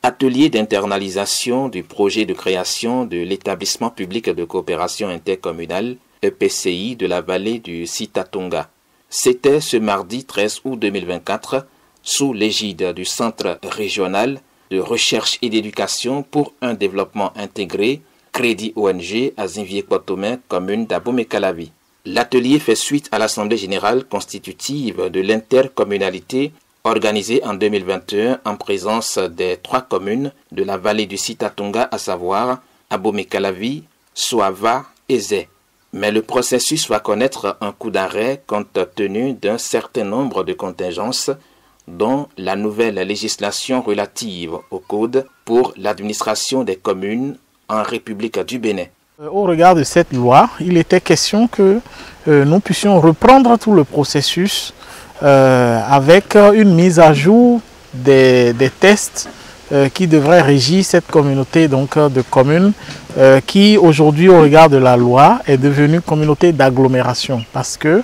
Atelier d'internalisation du projet de création de l'établissement public de coopération intercommunale EPCI de la vallée du Sitatunga. C'était ce mardi 13 août 2024 sous l'égide du Centre régional de recherche et d'éducation pour un développement intégré, Crédit ONG à Zinvier-Kouatoumé, commune d'Abomey-Calavi. L'atelier fait suite à l'Assemblée générale constitutive de l'intercommunalité organisée en 2021 en présence des 3 communes de la vallée du Sitatunga, à savoir Abomey-Calavi, Soava et Zé. Mais le processus va connaître un coup d'arrêt compte tenu d'un certain nombre de contingences, dont la nouvelle législation relative au code pour l'administration des communes en République du Bénin. Au regard de cette loi, il était question que nous puissions reprendre tout le processus avec une mise à jour des tests qui devraient régir cette communauté de communes qui aujourd'hui, au regard de la loi, est devenue communauté d'agglomération. Parce que,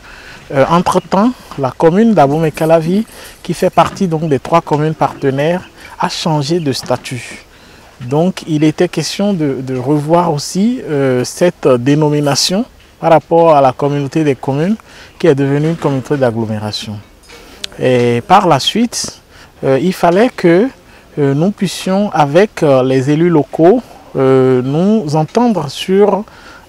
entre-temps, la commune d'Abomey-Calavi, qui fait partie des 3 communes partenaires, a changé de statut. Donc il était question de revoir aussi cette dénomination par rapport à la communauté des communes qui est devenue une communauté d'agglomération. Et par la suite, il fallait que nous puissions, avec les élus locaux, nous entendre sur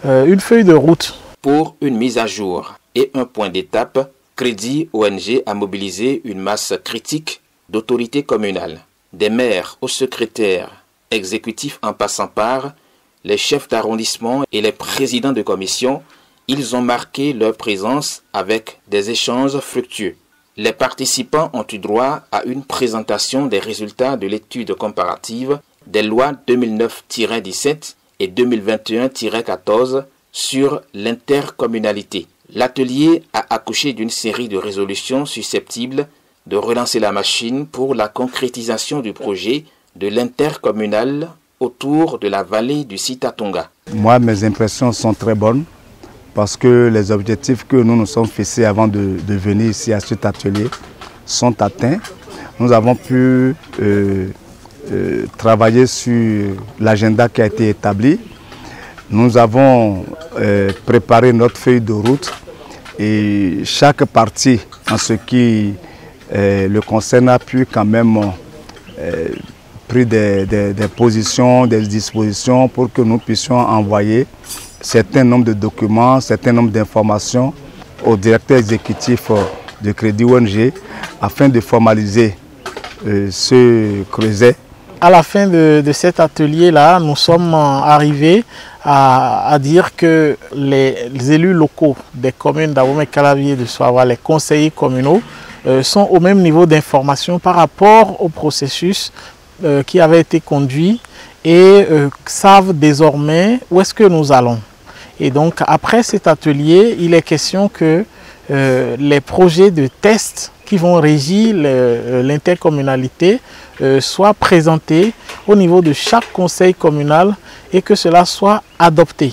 une feuille de route. Pour une mise à jour et un point d'étape, Crédit ONG a mobilisé une masse critique d'autorités communales, des maires aux secrétaires exécutifs en passant par les chefs d'arrondissement et les présidents de commission. Ils ont marqué leur présence avec des échanges fructueux. Les participants ont eu droit à une présentation des résultats de l'étude comparative des lois 2009-17 et 2021-14 sur l'intercommunalité. L'atelier a accouché d'une série de résolutions susceptibles de relancer la machine pour la concrétisation du projet de l'intercommunal autour de la vallée du Sitatunga. Moi, mes impressions sont très bonnes parce que les objectifs que nous nous sommes fixés avant de venir ici à cet atelier sont atteints. Nous avons pu travailler sur l'agenda qui a été établi. Nous avons préparé notre feuille de route et chaque partie en ce qui le concerne a pu quand même pris des positions, des dispositions pour que nous puissions envoyer certain nombre de documents, certain nombre d'informations au directeur exécutif de Crédit ONG afin de formaliser ce creuset. À la fin de cet atelier-là, nous sommes arrivés à dire que les élus locaux des communes d'Abomey-Calavi et de Soava, les conseillers communaux, sont au même niveau d'information par rapport au processus qui avait été conduit et savent désormais où est-ce que nous allons. Et donc après cet atelier, il est question que les projets de tests qui vont régir l'intercommunalité soient présentés au niveau de chaque conseil communal et que cela soit adopté.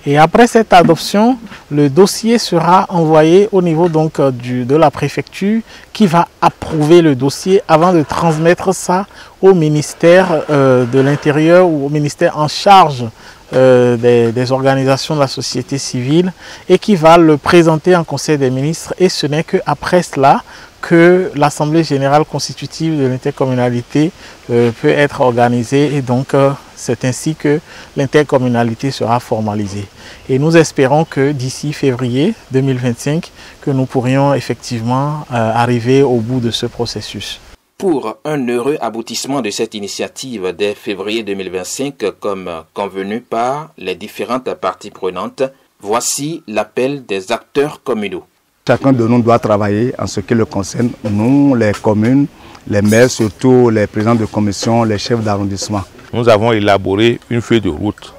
Et après cette adoption, le dossier sera envoyé au niveau de la préfecture qui va approuver le dossier avant de transmettre ça au ministère de l'Intérieur ou au ministère en charge des organisations de la société civile et qui va le présenter en Conseil des ministres. Et ce n'est qu'après cela que l'Assemblée générale constitutive de l'intercommunalité peut être organisée et donc c'est ainsi que l'intercommunalité sera formalisée. Et nous espérons que d'ici février 2025, que nous pourrions effectivement arriver au bout de ce processus. Pour un heureux aboutissement de cette initiative dès février 2025, comme convenu par les différentes parties prenantes, voici l'appel des acteurs communaux. Chacun de nous doit travailler en ce qui le concerne, nous, les communes, les maires, surtout les présidents de commission, les chefs d'arrondissement. Nous avons élaboré une feuille de route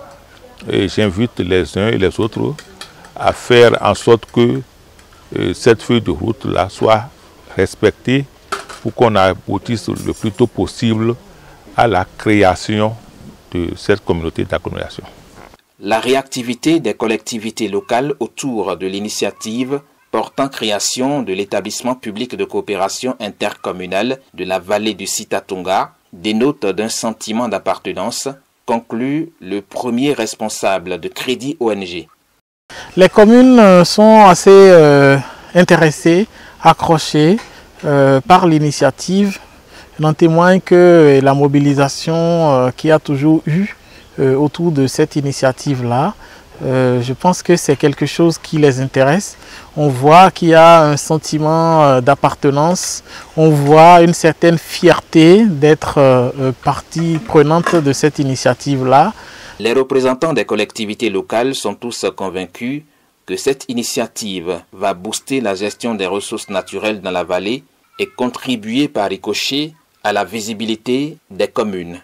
et j'invite les uns et les autres à faire en sorte que cette feuille de route-là soit respectée pour qu'on aboutisse le plus tôt possible à la création de cette communauté d'agglomération. La réactivité des collectivités locales autour de l'initiative portant création de l'établissement public de coopération intercommunale de la vallée du Sitatunga dénote d'un sentiment d'appartenance, conclut le premier responsable de Crédit ONG. Les communes sont assez intéressées, accrochées par l'initiative. On en témoigne que la mobilisation qu'il y a toujours eu autour de cette initiative-là, je pense que c'est quelque chose qui les intéresse. On voit qu'il y a un sentiment d'appartenance, on voit une certaine fierté d'être partie prenante de cette initiative-là. Les représentants des collectivités locales sont tous convaincus que cette initiative va booster la gestion des ressources naturelles dans la vallée et contribuer par ricochet à la visibilité des communes.